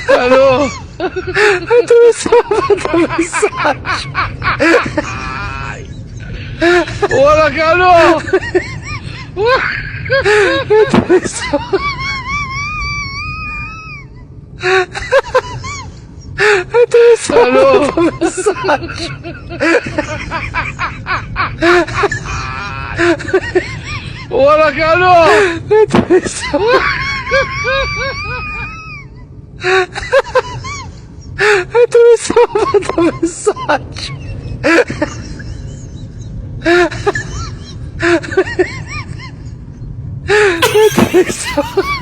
Alô? Tu só manda mensagem. Olha, Carol! Alô? Mensagem. Olha, Carol! Tu só manda mensagem. Atenção.